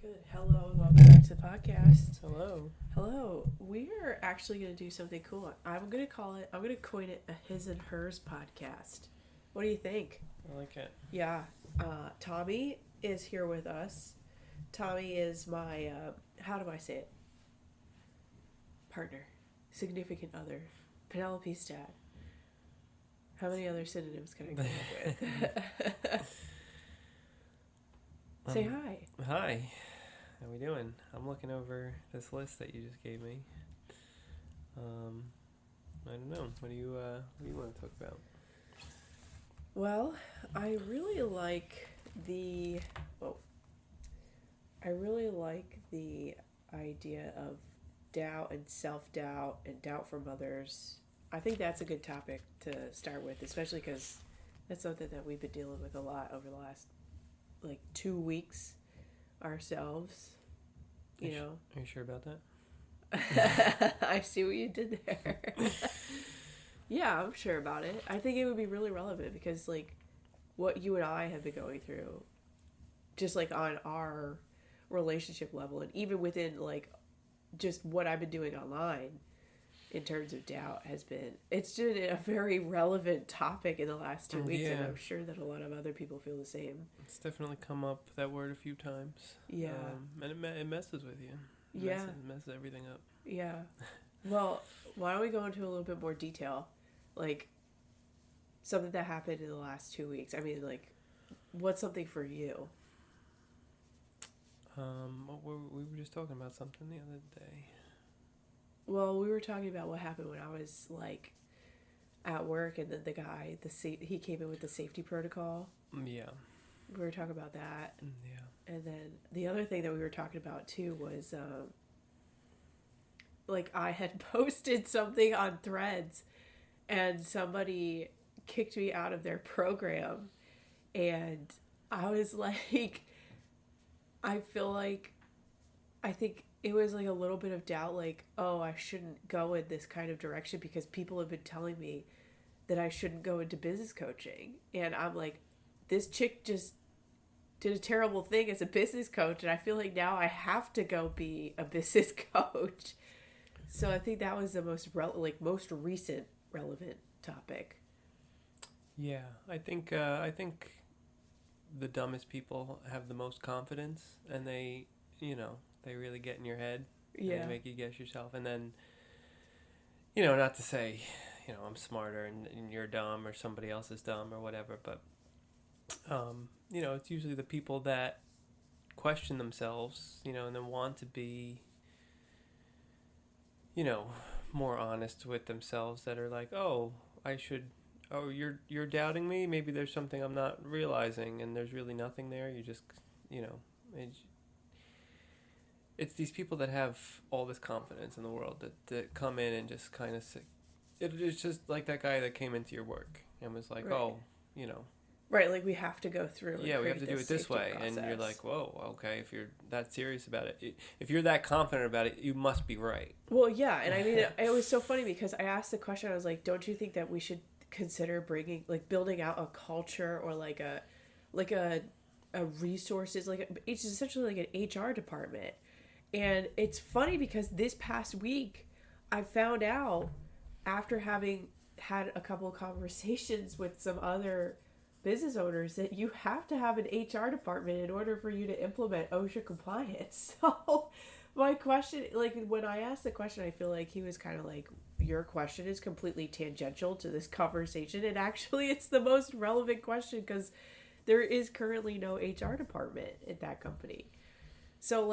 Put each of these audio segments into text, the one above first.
Good. Hello and welcome back to the podcast. Hello. Hello. We are actually going to do something cool. I'm going to coin it a his and hers podcast. What do you think? I like it. Yeah. Tommy is here with us. Tommy is my, how do I say it? Partner. Significant other. Penelope's dad. How many other synonyms can I come up with? Say hi. Hi. How we doing? I'm looking over this list that you just gave me. I don't know. What do you want to talk about? Well, I really like the idea of doubt and self-doubt and doubt from others. I think that's a good topic to start with, especially because that's something that we've been dealing with a lot over the last 2 weeks ourselves. Are you sure about that? I see what you did there. Yeah, I'm sure about it. I think it would be really relevant because what you and I have been going through, just on our relationship level, and even within just what I've been doing online in terms of doubt it's been a very relevant topic in the last 2 weeks. Yeah. And I'm sure that a lot of other people feel the same. It's definitely come up, that word, a few times. Yeah. And it messes with you. It messes everything up. Yeah. Well, why don't we go into a little bit more detail? Something that happened in the last 2 weeks. I mean, what's something for you? We were just talking about something the other day. Well, we were talking about what happened when I was at work, and then the guy, he came in with the safety protocol. Yeah. We were talking about that. Yeah. And then the other thing that we were talking about too was I had posted something on Threads, and somebody kicked me out of their program, and I was I think it was a little bit of doubt, I shouldn't go in this kind of direction because people have been telling me that I shouldn't go into business coaching. And I'm this chick just did a terrible thing as a business coach, and I feel now I have to go be a business coach. So I think that was the most recent relevant topic. Yeah, I think the dumbest people have the most confidence, and they really get in your head. Yeah. They make you guess yourself. And then, not to say, I'm smarter and you're dumb or somebody else is dumb or whatever, but, it's usually the people that question themselves, and then want to be, more honest with themselves, that are you're doubting me? Maybe there's something I'm not realizing, and there's really nothing there. You just, it's these people that have all this confidence in the world that come in and just kind of say, it's just like that guy that came into your work and was like, right. Right, we have to go through. Yeah, we have to do it this way. Process. And you're like, whoa, okay, if you're that serious about it, if you're that confident about it, you must be right. Well, yeah, and I mean, it was so funny because I asked the question, I was like, don't you think that we should consider building out a culture or a resources, it's essentially an HR department. And it's funny because this past week, I found out after having had a couple of conversations with some other business owners that you have to have an HR department in order for you to implement OSHA compliance. So my question, when I asked the question, I feel he was kind of your question is completely tangential to this conversation. And actually it's the most relevant question because there is currently no HR department at that company. So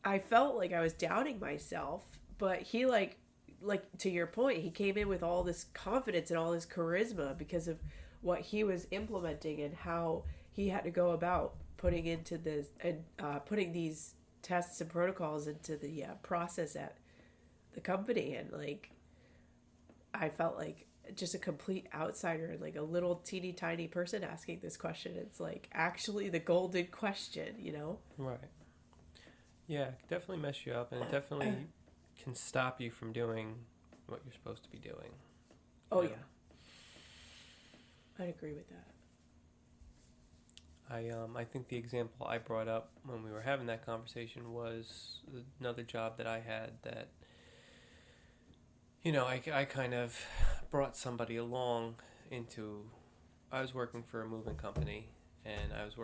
I felt I was doubting myself, but he to your point, he came in with all this confidence and all this charisma because of what he was implementing and how he had to go about putting into this and putting these tests and protocols into the process at the company. And I felt just a complete outsider and a little teeny tiny person asking this question. It's actually the golden question, Right. Yeah, it can definitely mess you up, and it definitely can stop you from doing what you're supposed to be doing. Oh, yeah. I'd agree with that. I think the example I brought up when we were having that conversation was another job that I had that, I kind of brought somebody along into, I was working for a moving company, and I was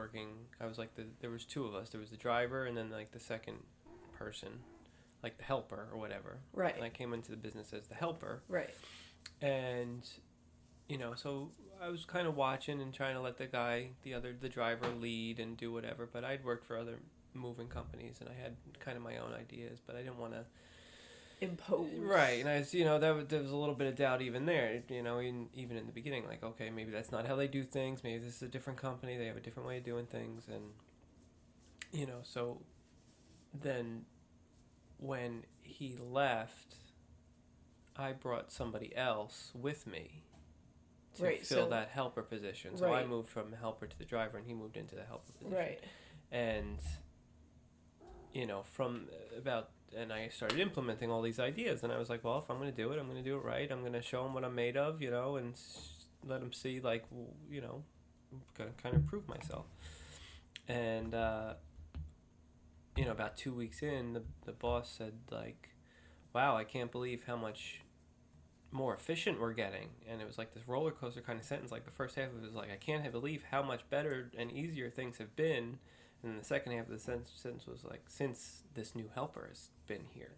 like there was two of us. There was the driver and then like the second person, like the helper or whatever. Right. And I came into the business as the helper. Right. And, so I was kind of watching and trying to let the driver lead and do whatever, but I'd worked for other moving companies and I had kind of my own ideas, but I didn't want to impose. Right, and I was, there was a little bit of doubt even there, even in the beginning, like, okay, maybe that's not how they do things, maybe this is a different company, they have a different way of doing things, and, so then when he left, I brought somebody else with me to fill that helper position. So I moved from helper to the driver, and he moved into the helper position. Right. And, and I started implementing all these ideas, and I was like, well, if I'm going to do it, I'm going to do it right. I'm going to show him what I'm made of, and let him see, like, I'm going to kind of prove myself. And, about 2 weeks in, the boss said, like, wow, I can't believe how much more efficient we're getting. And it was like this roller coaster kind of sentence. Like the first half of it was like, I can't believe how much better and easier things have been. And then the second half of the sentence was like, since this new helper has been here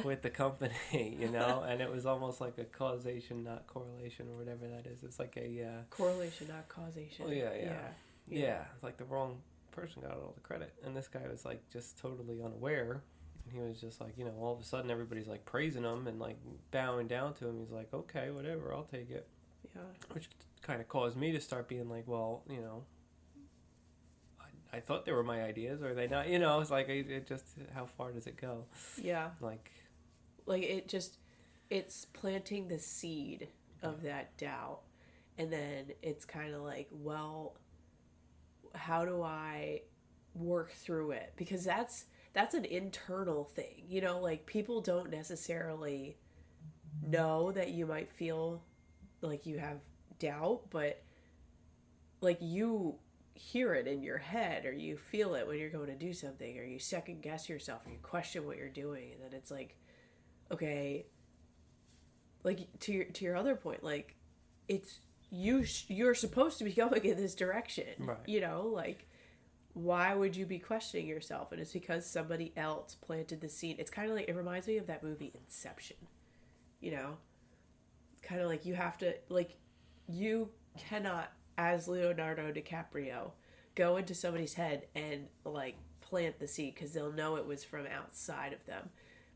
with the company, and it was almost like a causation, not correlation, or whatever that is. It's like a correlation, not causation. Oh yeah. It's like the wrong person got all the credit, and this guy was like just totally unaware. And he was just like, all of a sudden everybody's like praising him and like bowing down to him. He's like, okay, whatever, I'll take it. Yeah. Which kind of caused me to start being like, well, I thought they were my ideas, or are they not? It's like, it just, how far does it go? Yeah. Like it's planting the seed of that doubt. And then it's kind of like, well, how do I work through it? Because that's an internal thing, like people don't necessarily know that you might feel like you have doubt, but like you hear it in your head, or you feel it when you're going to do something, or you second guess yourself, or you question what you're doing, and then it's like, okay, like to your other point, like it's you're supposed to be going in this direction, right? Like, why would you be questioning yourself? And it's because somebody else planted the seed. It's kind of like, it reminds me of that movie Inception, kind of like you have to, like, you cannot, as Leonardo DiCaprio, go into somebody's head and like plant the seed, because they'll know it was from outside of them,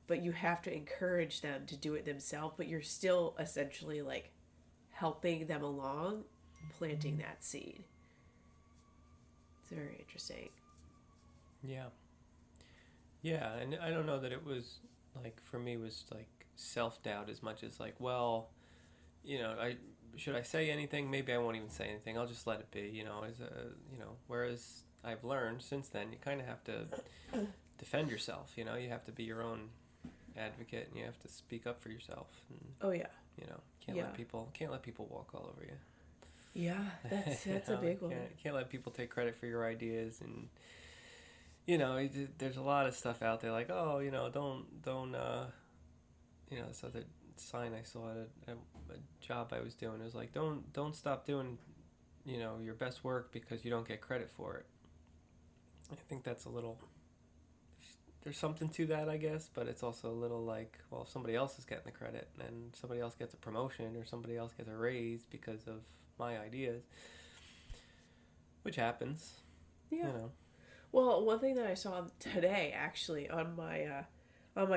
but you have to encourage them to do it themselves, but you're still essentially like helping them along, planting that seed. It's very interesting. Yeah, and I don't know that it was like, for me, was like self-doubt as much as like, well, should I say anything? Maybe I won't even say anything. I'll just let it be, whereas I've learned since then, you kind of have to defend yourself, you have to be your own advocate, and you have to speak up for yourself. And, oh yeah. Can't let people walk all over you. Yeah, that's a big one. Can't let people take credit for your ideas, and there's a lot of stuff out there like, oh, don't this other sign I saw at a job I was doing, it was like, don't stop doing your best work because you don't get credit for it. I think that's a little, there's something to that, I guess, but it's also a little like, well, if somebody else is getting the credit and somebody else gets a promotion or somebody else gets a raise because of my ideas, which happens. Yeah. Well, one thing that I saw today, actually, on my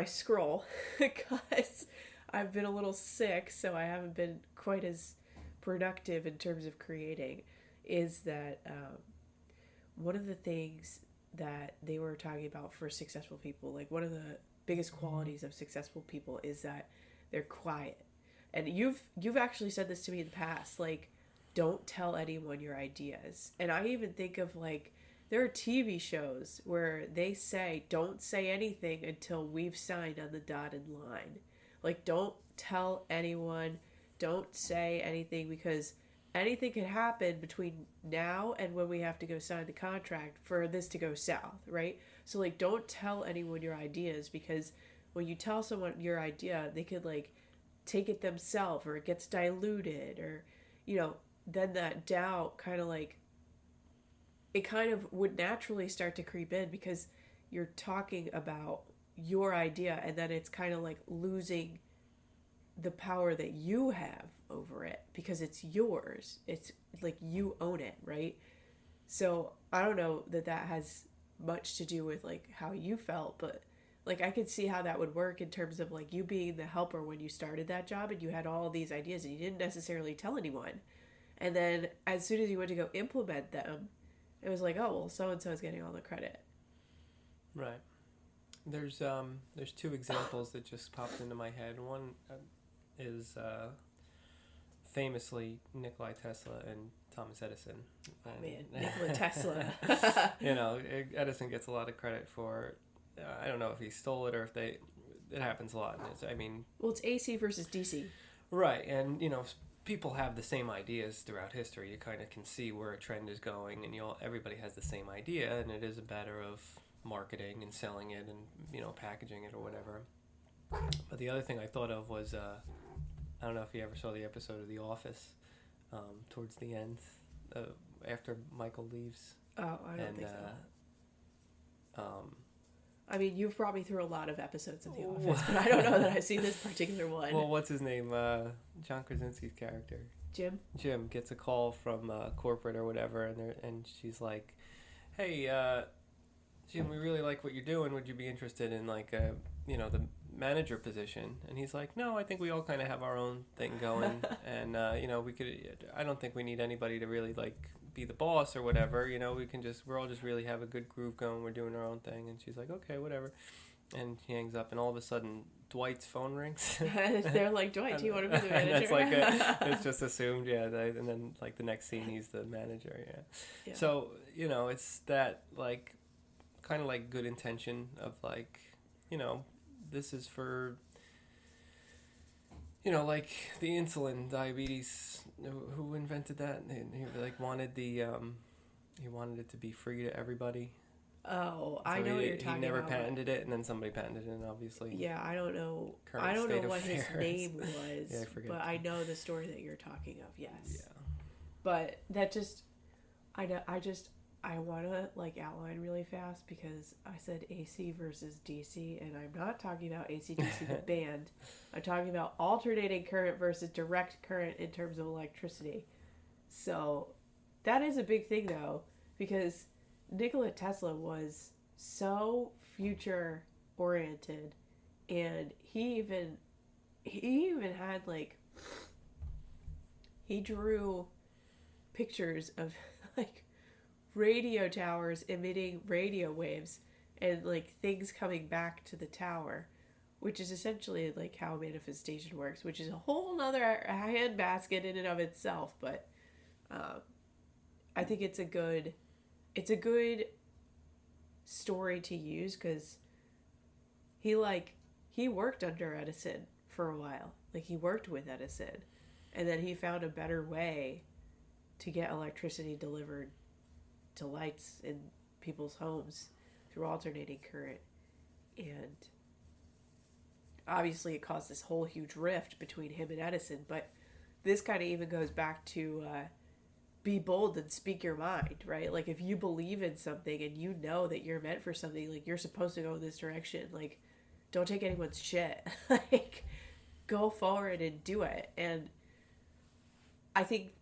scroll, because I've been a little sick, so I haven't been quite as productive in terms of creating, is that one of the things that they were talking about for successful people, like one of the biggest qualities of successful people is that they're quiet. And you've actually said this to me in the past, like, don't tell anyone your ideas. And I even think of, like, there are TV shows where they say, don't say anything until we've signed on the dotted line. Like, don't tell anyone, don't say anything, because anything could happen between now and when we have to go sign the contract for this to go south, right? So like, don't tell anyone your ideas, because when you tell someone your idea, they could like take it themselves, or it gets diluted, or then that doubt kind of like, it kind of would naturally start to creep in, because you're talking about your idea, and then it's kind of like losing the power that you have over it, because it's yours. It's like you own it, right? So I don't know that has much to do with like how you felt, but like I could see how that would work in terms of like you being the helper when you started that job, and you had all these ideas and you didn't necessarily tell anyone. And then as soon as you went to go implement them, it was like, oh, well, so and so is getting all the credit. Right. There's two examples that just popped into my head. One is famously Nikola Tesla and Thomas Edison. Oh man, Nikola Tesla. Edison gets a lot of credit for. I don't know if he stole it or if it happens a lot. Well, it's AC versus DC. Right, and people have the same ideas throughout history. You kind of can see where a trend is going, and everybody has the same idea, and it is a matter of marketing and selling it and packaging it or whatever. But the other thing I thought of was I don't know if you ever saw the episode of The Office towards the end after Michael leaves. Oh, I don't think so. I mean, you've brought me through a lot of episodes of The Office, but I don't know that I've seen this particular one. Well, what's his name? John Krasinski's character. Jim? Jim gets a call from corporate or whatever, and she's like, hey, Jim, we really like what you're doing. Would you be interested in like the manager position? And he's like, no, I think we all kind of have our own thing going, and we could. I don't think we need anybody to really like be the boss or whatever. We're all just really have a good groove going. We're doing our own thing. And she's like, okay, whatever. And he hangs up, and all of a sudden Dwight's phone rings. They're like, Dwight, do you want to be the manager? And that's like it's just assumed, yeah. And then like the next scene, he's the manager, yeah. So it's that like kind of like good intention of like this is for like the insulin, diabetes. Who invented that? He like wanted he wanted it to be free to everybody. Oh, I know what you're talking about. He never patented it, and then somebody patented it, obviously. Yeah, I don't know. I don't know what his name was, yeah, I forget. But I know the story that you're talking of. Yes. Yeah. But that just, I want to like outline really fast, because I said AC versus DC, and I'm not talking about AC/DC the band. I'm talking about alternating current versus direct current in terms of electricity. So that is a big thing though, because Nikola Tesla was so future oriented, and he even had like, he drew pictures of like radio towers emitting radio waves and like things coming back to the tower, which is essentially like how manifestation works, which is a whole nother handbasket in and of itself. But I think it's a good story to use, because he worked under Edison for a while. Like he worked with Edison, and then he found a better way to get electricity delivered to lights in people's homes through alternating current. And obviously it caused this whole huge rift between him and Edison, but this kind of even goes back to be bold and speak your mind, right? Like if you believe in something and you know that you're meant for something, like you're supposed to go in this direction, like don't take anyone's shit. Like go forward and do it. And I think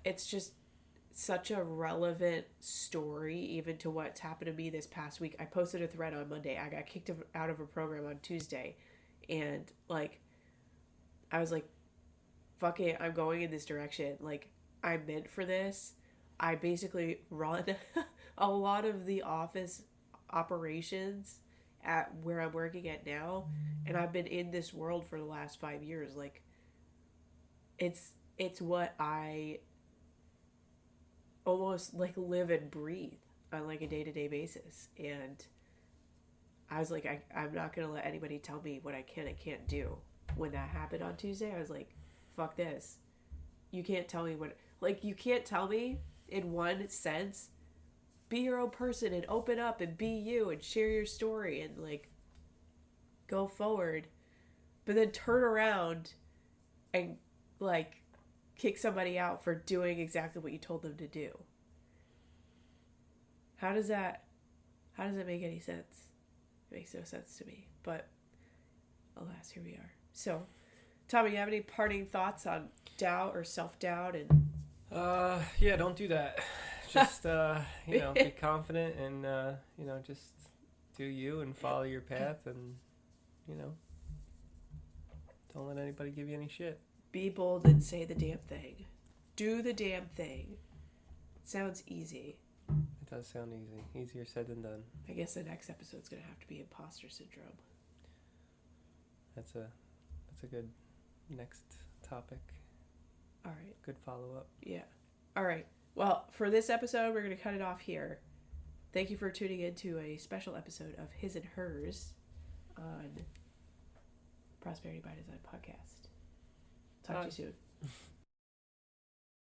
it's just such a relevant story even to what's happened to me this past week. I posted a thread on Monday. I got kicked out of a program on Tuesday, and like I was like, fuck it, I'm going in this direction. Like I'm meant for this. I basically run a lot of the office operations at where I'm working at now, and I've been in this world for the last 5 years. Like it's what I almost like live and breathe on like a day-to-day basis. And I was like, I'm not gonna let anybody tell me what I can and can't do. When that happened on Tuesday, I was like, fuck this. You can't tell me what, Like, you can't tell me in one sense, be your own person and open up and be you and share your story and, like, go forward. But then turn around and, like, kick somebody out for doing exactly what you told them to do. How does that make any sense? It makes no sense to me. But, alas, here we are. So, Tommy, you have any parting thoughts on doubt or self-doubt? And yeah, don't do that. Just, be confident and, just do you and follow your path and, don't let anybody give you any shit. Be bold and say the damn thing. Do the damn thing. It sounds easy. It does sound easy. Easier said than done. I guess the next episode's going to have to be imposter syndrome. That's a good next topic. All right. Good follow-up. Yeah. All right. Well, for this episode, we're going to cut it off here. Thank you for tuning in to a special episode of His and Hers on Prosperity by Design podcast. Talk to you soon.